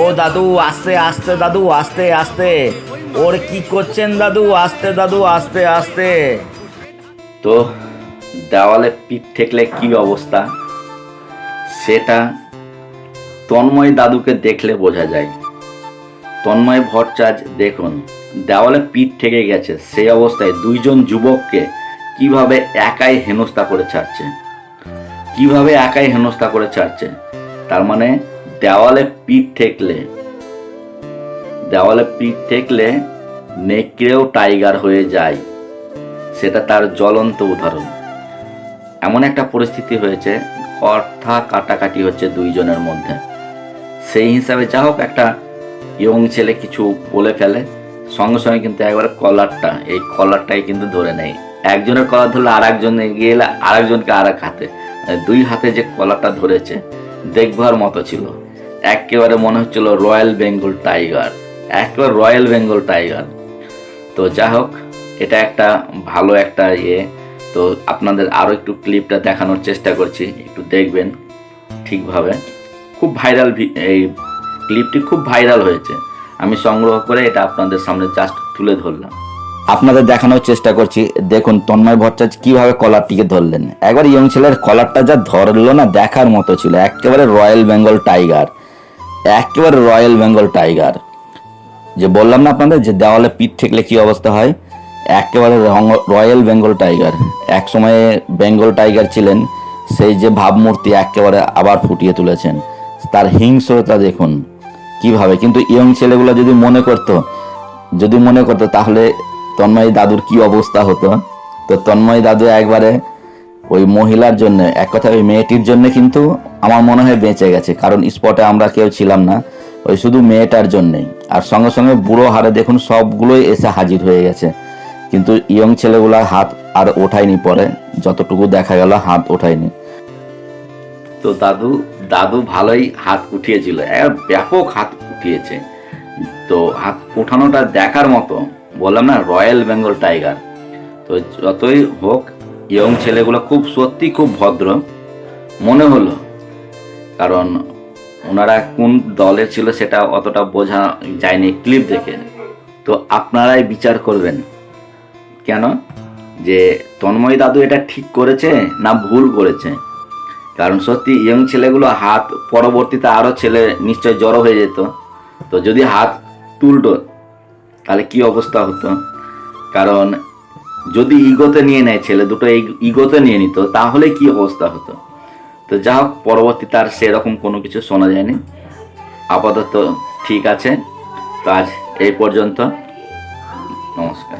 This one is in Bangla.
ও দাদু আস্তে আস্তে, দাদু আস্তে আস্তে। ওর কি করছেন দাদু? আস্তে দাদু, আস্তে আস্তে। তো দেওয়ালে পিঠ ঠেকলে কি অবস্থা, সেটা তন্ময় দাদুকে দেখলে বোঝা যায়। তন্ময় ভট্টাচার্য দেখুন, দেওয়ালে পিঠ ঠেকে গেছে, সেই অবস্থায় দুইজন যুবককে কিভাবে একাই হেনস্থা করে ছাড়ছে, কিভাবে একাই হেনস্থা করে ছাড়ছে। তার মানে দেওয়ালে পিঠ ঠেকলে, দেওয়ালে পিঠ ঠেকলে নেকড়েও টাইগার হয়ে যায়, সেটা তার জ্বলন্ত উদাহরণ। এমন একটা পরিস্থিতি হয়েছে, কথা কাটাকাটি হচ্ছে দুইজনের মধ্যে। সেই হিসাবে যা হোক, একটা ইয়ং ছেলে কিছু বলে ফেলে, সঙ্গে সঙ্গে কিন্তু একবারে কলারটা, এই কলারটাই কিন্তু ধরে নেয়। একজনের কলার ধরলে আর একজন এগিয়ে এলে আর একজনকে আর এক হাতে, দুই হাতে যে কলারটা ধরেছে দেখবার মতো ছিল। একেবারে মনে হচ্ছিল রয়্যাল বেঙ্গল টাইগার, একেবারে রয়্যাল বেঙ্গল টাইগার। তো যা হোক, এটা একটা ভালো একটা তো আপনাদের আরও একটু ক্লিপটা দেখানোর চেষ্টা করছি, একটু দেখবেন ঠিকভাবে। খুব ভাইরাল, এই ক্লিপটি খুব ভাইরাল হয়েছে। আমি সংগ্রহ করে এটা আপনাদের সামনে জাস্ট তুলে ধরলাম, আপনাদের দেখানোর চেষ্টা করছি। দেখুন তন্ময় ভট্টাচার্য কিভাবে কলারটিকে ধরলেন। একবার ইয়ং ছেলের কলারটা যা ধরলো না, দেখার মতো ছিল। একেবারে রয়্যাল বেঙ্গল টাইগার, একেবারে রয়্যাল বেঙ্গল টাইগার। যে বললাম না আপনাদের, যে দেওয়ালে পিঠ ঠেকলে কি অবস্থা হয়, একেবারে রয়্যাল বেঙ্গল টাইগার। এক সময়ে বেঙ্গল টাইগার ছিলেন, সেই যে ভাবমূর্তি একেবারে আবার ফুটিয়ে তুলেছেন। তার হিংস্রতা দেখুন কিভাবে। কিন্তু ইয়ং ছেলেগুলো যদি মনে করতো তাহলে তন্ময় দাদুর কি অবস্থা হতো। তো তন্ময় দাদু একবারে ওই মহিলার জন্য, এক কথা ওই মেয়েটির জন্য কিন্তু আমার মনে হয় বেঁচে গেছে, কারণ স্পটে আমরা কেউ ছিলাম না, ওই শুধু মেয়েটার জন্যেই। আর সঙ্গে সঙ্গে বুড়ো হারে দেখুন সবগুলোই এসে হাজির হয়ে গেছে, কিন্তু ইয়ং ছেলেগুলা হাত আর ওঠায়নি। পরে যতটুকু দেখা গেল হাত ওঠায়নি। তো দাদু দাদু ভালোই হাত উঠিয়েছিল, ব্যাপক হাত উঠিয়েছে। তো হাত উঠানোটা দেখার মতো, বললাম না রয়্যাল বেঙ্গল টাইগার। তো যতই হোক, ইয়ং ছেলেগুলো সত্যি খুব ভদ্র মনে হলো, কারণ ওনারা কোন দলে ছিল সেটা অতটা বোঝা যায়নি ক্লিপ দেখে। তো আপনারাই বিচার করবেন কেন, যে তন্ময় দাদু এটা ঠিক করেছে না ভুল করেছে। কারণ সত্যি ইয়ং ছেলেগুলো হাত, পরবর্তীতে আরও ছেলে নিশ্চয় জড়ো হয়ে যেত। তো যদি হাত তুলতো তাহলে কি অবস্থা হতো। কারণ যদি ইগোতে নিয়ে নেয়, ছেলে দুটো ইগোতে নিয়ে নিত, তাহলে কি অবস্থা হতো। তো যা হোক, পরবর্তীতে আর সেরকম কোনো কিছু শোনা যায়নি। আপাতত ঠিক আছে। তো আজ এই পর্যন্ত, নমস্কার।